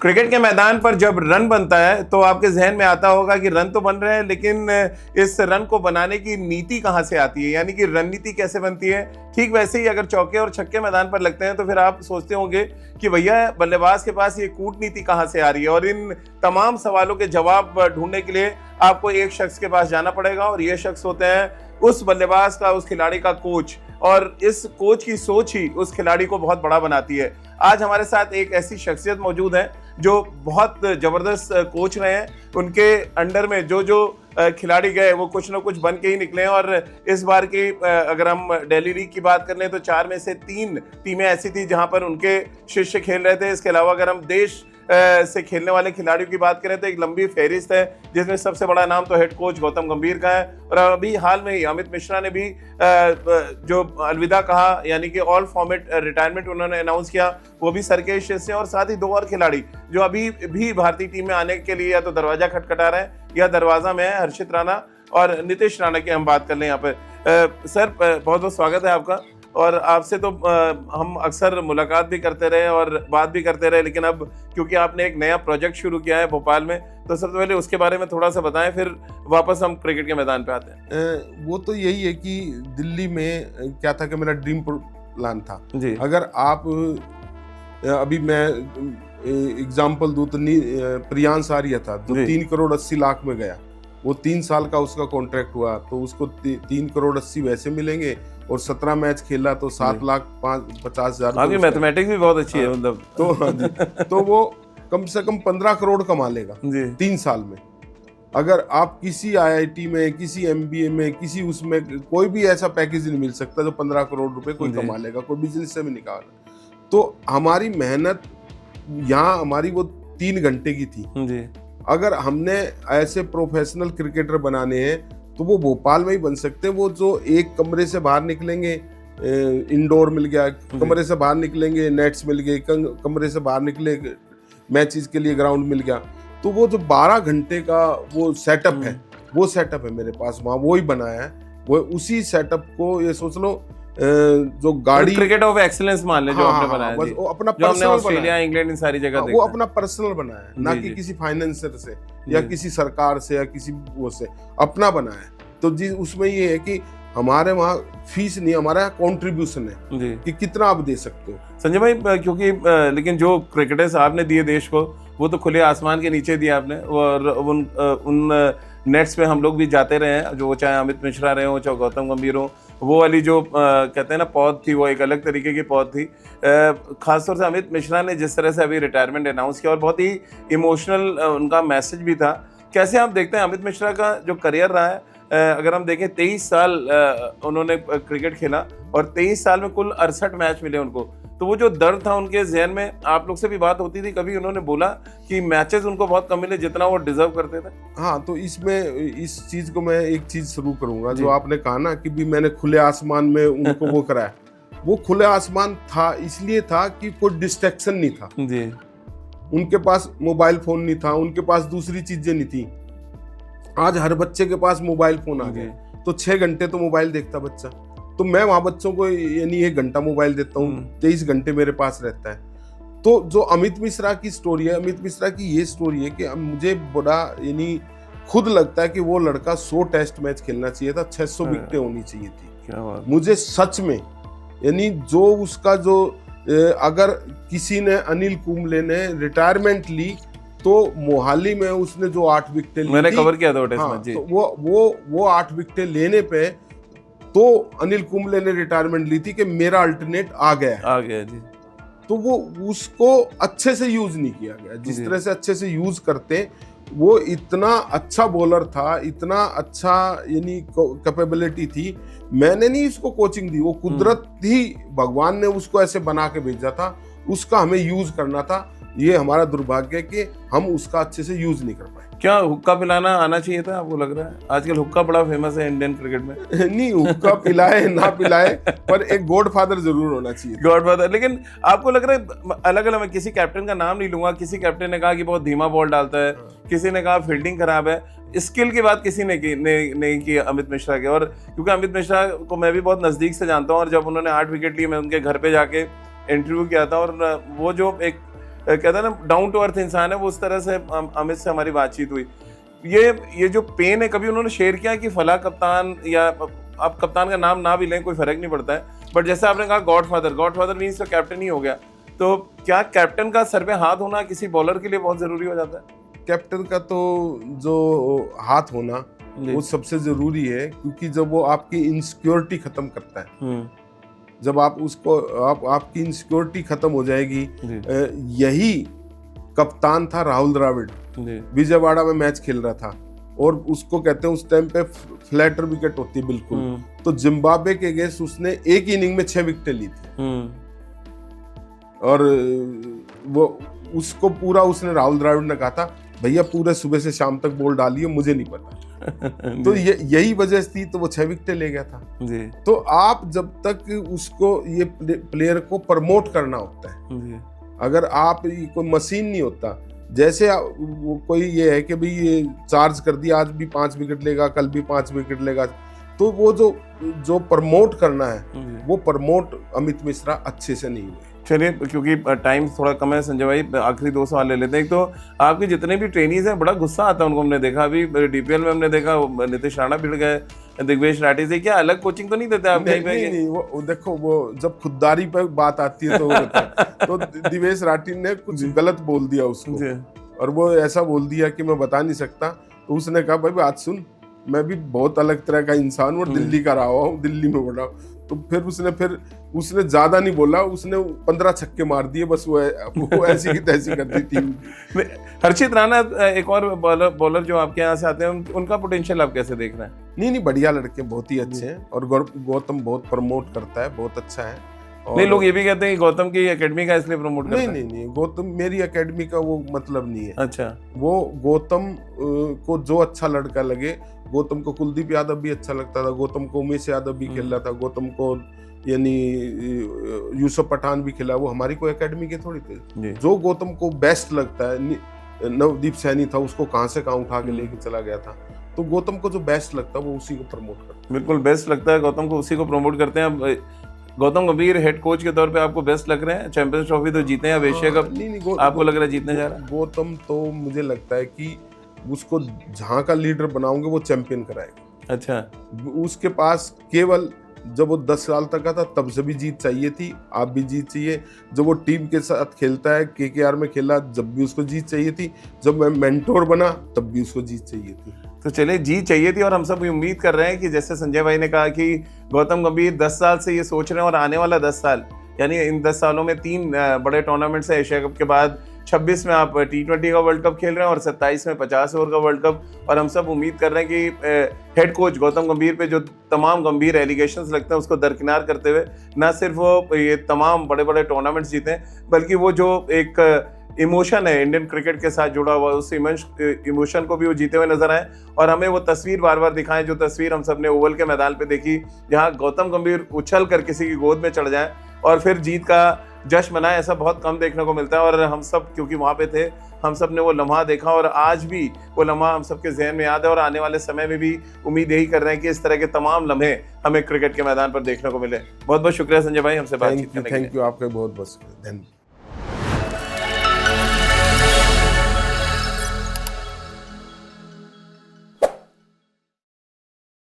Cricket के मैदान पर जब रन बनता है तो आपके जहन में आता होगा कि रन तो बन रहे हैं, लेकिन इस रन को बनाने की नीति कहाँ से आती है, यानी कि रणनीति कैसे बनती है। ठीक वैसे ही अगर चौके और छक्के मैदान पर लगते हैं तो फिर आप सोचते होंगे कि भैया बल्लेबाज के पास ये कूटनीति कहाँ से आ रही है। और इन तमाम सवालों के जवाब ढूंढने के लिए आपको एक शख्स के पास जाना पड़ेगा, और ये शख्स होते हैं उस बल्लेबाज का, उस खिलाड़ी का कोच। और इस कोच की सोच ही उस खिलाड़ी को बहुत बड़ा बनाती है। आज हमारे साथ एक ऐसी शख्सियत मौजूद है जो बहुत जबरदस्त कोच रहे हैं। उनके अंडर में जो जो खिलाड़ी गए वो कुछ ना कुछ बन के ही निकले हैं। और इस बार की अगर हम दिल्ली लीग की बात कर लें तो 4 में से 3 टीमें ऐसी थी जहां पर उनके शिष्य खेल रहे थे। इसके अलावा अगर हम देश से खेलने वाले खिलाड़ियों की बात करें तो एक लंबी फहरिस्त है, जिसमें सबसे बड़ा नाम तो हेड कोच गौतम गंभीर का है। और अभी हाल में ही अमित मिश्रा ने भी जो अलविदा कहा, यानी कि ऑल फॉर्मेट रिटायरमेंट उन्होंने अनाउंस किया, वो भी सर के शिष्य हैं। और साथ ही 2 और खिलाड़ी जो अभी भी भारतीय टीम में आने के लिए या तो दरवाजा खटखटा रहे हैं या दरवाजा में है, हर्षित राणा और नीतीश राणा की हम बात कर लें यहाँ पे। सर बहुत बहुत स्वागत है आपका। और आपसे तो हम अक्सर मुलाकात भी करते रहे और बात भी करते रहे, लेकिन अब क्योंकि आपने एक नया प्रोजेक्ट शुरू किया है भोपाल में, तो सबसे पहले उसके बारे में थोड़ा सा बताएं, फिर वापस हम क्रिकेट के मैदान पे आते हैं। वो तो यही है कि दिल्ली में क्या था कि मेरा ड्रीम प्लान था जी। अगर आप अभी मैं एग्जाम्पल दूं तो प्रियांश आर्या था जो 3 करोड़ 80 लाख में गया, वो 3 साल का उसका कॉन्ट्रैक्ट हुआ, तो उसको 3 करोड़ 80 वैसे मिलेंगे, और 17 मैच खेला तो 7,50,000। आपकी मैथमेटिक्स भी बहुत अच्छी है मतलब। तो वो कम से कम 15 करोड़ कमा लेगा 3 साल में। अगर आप किसी IIT में, किसी MBA में, किसी उसमें कोई भी ऐसा पैकेज नहीं मिल सकता जो 15 करोड़ रुपए कोई कमा लेगा, कोई बिजनेस से भी निकाल। तो हमारी मेहनत यहाँ हमारी वो 3 घंटे की थी जी। अगर हमने ऐसे प्रोफेशनल क्रिकेटर बनाने हैं तो वो भोपाल में ही बन सकते हैं। वो जो एक कमरे से बाहर निकलेंगे, इंडोर मिल गया, कमरे से बाहर निकलेंगे नेट्स मिल गए, कमरे से बाहर निकले मैचेस के लिए ग्राउंड मिल गया, तो वो जो 12 घंटे का वो सेटअप है, वो सेटअप है मेरे पास वहाँ, वो ही बनाया है। वो उसी सेटअप को ये सोच लो जो गाड़ी क्रिकेट ऑफ एक्सीलेंस मान ले जो आपने बनाया, बस वो अपना जो हमने ऑस्ट्रेलिया इंग्लैंड इन सारी जगह वो अपना पर्सनल बनाया है, ना कि किसी फाइनेंसर से या किसी सरकार से या किसी वो से, अपना बनाया है। तो जी उसमें ये है कि हमारे वहाँ फीस नहीं, हमारा कंट्रीब्यूशन है कि कितना आप दे सकते हो। संजय भाई, क्योंकि लेकिन जो क्रिकेटर्स आपने दिए देश को, वो तो खुले आसमान के नीचे दिया आपने। और उन नेट्स पे हम लोग भी जाते रहे हैं, जो चाहे अमित मिश्रा रहे हो, चाहे गौतम गंभीर हो। वो वाली जो कहते हैं ना पौध थी, वो एक अलग तरीके की पौध थी। खासतौर से अमित मिश्रा ने जिस तरह से अभी रिटायरमेंट अनाउंस किया, और बहुत ही इमोशनल उनका मैसेज भी था। कैसे आप देखते हैं अमित मिश्रा का जो करियर रहा है? अगर हम देखें 23 साल उन्होंने क्रिकेट खेला और 23 साल में कुल 68 मैच मिले उनको। तो वो जो दर्द था उनके जहन में, आप लोग से भी बात होती थी, कभी उन्होंने बोला कि मैचेस उनको बहुत कम मिले जितना वो डिजर्व करते थे? हाँ, तो इसमें इस चीज को मैं एक चीज शुरू करूंगा, जो आपने कहा ना कि भी मैंने खुले आसमान में उनको वो कराया। वो खुले आसमान था इसलिए था कि कोई डिस्ट्रैक्शन नहीं था जी। उनके पास मोबाइल फोन नहीं था, उनके पास दूसरी चीजें नहीं थी। आज हर बच्चे के पास मोबाइल फोन आ गए, तो 6 घंटे तो मोबाइल देखता बच्चा। तो मैं वहां बच्चों को यानी 1 घंटा मोबाइल देता हूँ, 23 घंटे मेरे पास रहता है। तो जो अमित मिश्रा की स्टोरी है, अमित मिश्रा की ये स्टोरी है कि मुझे बड़ा यानी खुद लगता है कि वो लड़का 100 टेस्ट मैच खेलना चाहिए था, 600 विकेटें होनी चाहिए थी। क्या बात? मुझे सच में यानी जो उसका जो अगर किसी ने अनिल कुंबले ने रिटायरमेंट ली तो मोहाली में उसने जो 8 विकेटें ली, मैंने कवर किया था टेस्ट मैच जी। तो वो 8 विकेटें लेने पे तो अनिल कुंबले ने रिटायरमेंट ली थी कि मेरा अल्टरनेट आ गया जी। तो वो उसको अच्छे से यूज नहीं किया गया, जिस तरह से अच्छे से यूज करते। वो इतना अच्छा बॉलर था, इतना अच्छा यानी कैपेबिलिटी थी। मैंने नहीं इसको कोचिंग दी, वो कुदरत ही, भगवान ने उसको ऐसे बना के भेजा था, उसका हमें यूज करना था। ये हमारा दुर्भाग्य है कि हम उसका अच्छे से यूज नहीं कर पाए। क्या हुक्का पिलाना आना चाहिए था, आपको लग रहा है? आजकल हुक्का बड़ा फेमस है इंडियन क्रिकेट में। नहीं, हुक्का पिलाए ना पिलाए, पर एक गॉडफादर जरूर होना चाहिए। गॉडफादर। लेकिन आपको लग रहा है अलग अलग, मैं किसी कैप्टन का नाम नहीं लूंगा, किसी कैप्टन ने कहा कि बहुत धीमा बॉल डालता है, किसी ने कहा फील्डिंग खराब है। स्किल की बात किसी ने नहीं की अमित मिश्रा के। और क्योंकि अमित मिश्रा को मैं भी बहुत नजदीक से जानता हूँ, और जब उन्होंने 8 विकेट लिए, मैं उनके घर पे जाके इंटरव्यू किया था, और वो जो एक कहता है ना डाउन टू अर्थ इंसान है, वो उस तरह से अमित से हमारी बातचीत हुई। ये जो पेन है, कभी उन्होंने शेयर किया कि फला कप्तान, या आप कप्तान का नाम ना भी लें कोई फर्क नहीं पड़ता है, बट जैसे आपने कहा गॉडफादर मीन्स तो कैप्टन ही हो गया, तो क्या कैप्टन का सर पे हाथ होना किसी बॉलर के लिए बहुत जरूरी हो जाता है? कैप्टन का तो जो हाथ होना वो सबसे जरूरी है, क्योंकि जब वो आपकी इनसिक्योरिटी खत्म करता है, जब आप उसको आपकी इनसिक्योरिटी खत्म हो जाएगी। यही कप्तान था राहुल द्रविड़, विजयवाड़ा में मैच खेल रहा था, और उसको कहते हैं उस टाइम पे फ्लैटर विकेट होती है बिल्कुल, तो जिम्बाब्वे के अगेंस्ट उसने एक इनिंग में 6 विकेटें ली थी, और वो उसको पूरा उसने राहुल द्रविड़ ने कहा था भैया पूरे सुबह से शाम तक बॉल डालिए, मुझे नहीं पता। तो यही वजह थी, तो वो 6 विकेटें ले गया था जी। तो आप जब तक उसको ये प्लेयर को प्रमोट करना होता है जी। अगर आप कोई मशीन नहीं होता, जैसे वो कोई ये है कि भाई ये चार्ज कर दिया, आज भी 5 विकेट लेगा, कल भी 5 विकेट लेगा, तो वो जो प्रमोट करना है वो प्रमोट अमित मिश्रा अच्छे से नहीं हुए। चलिए, क्योंकि टाइम थोड़ा कम है संजय भाई, आखिरी 2 सवाल ले लेते हैं। एक तो आपके जितने भी ट्रेनीज हैं बड़ा गुस्सा आता है उनको, हमने देखा अभी डीपीएल में, हमने देखा नीतीश राणा भिड़ गए दिग्वेश राठी से, क्या अलग कोचिंग तो नहीं देते आप? नहीं, वो देखो, वो जब खुददारी पे बात आती है तो दिग्वेश राठी ने कुछ गलत बोल दिया उसको, और वो ऐसा बोल दिया कि मैं बता नहीं सकता। तो उसने कहा भाई बात सुन, मैं भी बहुत अलग तरह का इंसान हूँ, दिल्ली का रहा हूँ, दिल्ली में बड़ा। तो फिर उसने ज्यादा नहीं बोला, उसने 15 छक्के मार दिए, बस वो ऐसी की तैसी कर दी टीम। हर्षित राणा एक और बॉलर जो आपके यहाँ से आते हैं, उनका पोटेंशियल आप कैसे देख रहे हैं? नहीं, बढ़िया लड़के, बहुत ही अच्छे हैं, और गौतम बहुत प्रमोट करता है, बहुत अच्छा है। नहीं, लोग ये भी कहते हैं कि गौतम की एकेडमी का इसलिए प्रमोट करता है। नहीं, गौतम मेरी एकेडमी का वो मतलब नहीं है। अच्छा, वो गौतम को जो अच्छा लड़का लगे, गौतम को कुलदीप यादव भी अच्छा लगता था, गौतम को उमेश यादव भी खेल रहा था, गौतम को यानी यूसुफ पठान भी खेला, वो हमारी कोई एकेडमी के थोड़ी थे। जो गौतम को बेस्ट लगता है, नवदीप सैनी था, उसको कहां से कहां उठा के लेके चला गया था, तो गौतम को जो बेस्ट लगता है वो उसी को प्रमोट करता है। बिल्कुल बेस्ट लगता है गौतम को, उसी को प्रमोट करते हैं। अब गौतम गंभीर हेड कोच के तौर पे आपको बेस्ट लग रहे हैं? चैंपियंस ट्रॉफी तो जीते हैं, अब एशिया कप आपको लग रहा है जीतने जा रहा है? गौतम तो मुझे लगता है कि उसको जहां का लीडर बनाओगे वो चैंपियन कराएगा। अच्छा, उसके पास केवल जब वो 10 साल तक का था तब से भी जीत चाहिए थी, आप भी जीत चाहिए। जब वो टीम के साथ खेलता है, केकेआर में खेला, जब भी उसको जीत चाहिए थी। जब मैं मेंटोर बना तब भी उसको जीत चाहिए थी। तो चलिए, जीत चाहिए थी, और हम सब उम्मीद कर रहे हैं कि जैसे संजय भाई ने कहा कि गौतम गंभीर 10 साल से ये सोच रहे हैं, और आने वाला 10 साल यानी इन 10 सालों में 3 बड़े टूर्नामेंट्स है, एशिया कप के बाद 26 में आप T20 का वर्ल्ड कप खेल रहे हैं, और 27 में 50 ओवर का वर्ल्ड कप। और हम सब उम्मीद कर रहे हैं कि हेड कोच गौतम गंभीर पे जो तमाम गंभीर एलिगेशंस लगते हैं उसको दरकिनार करते हुए न सिर्फ वो ये तमाम बड़े बड़े टूर्नामेंट्स जीते, बल्कि वो जो एक इमोशन है इंडियन क्रिकेट के साथ जुड़ा हुआ, उस इमोशन को भी वो जीते हुए नजर आए, और हमें वो तस्वीर बार बार दिखाएं जो तस्वीर हम सब ने ओवल के मैदान पे देखी, जहां गौतम गंभीर उछल कर किसी की गोद में चढ़ जाए और फिर जीत का जश्न मनाए। ऐसा बहुत कम देखने को मिलता है, और हम सब क्योंकि वहाँ पे थे, हम सब ने वो लम्हा देखा, और आज भी वो लम्हा हम सबके जहन में याद है, और आने वाले समय में भी उम्मीद यही कर रहे हैं कि इस तरह के तमाम लम्हे हमें क्रिकेट के मैदान पर देखने को मिले। बहुत बहुत शुक्रिया संजय भाई हमसे बातचीत करने के लिए। थैंक यू, आपका बहुत बहुत धन्यवाद।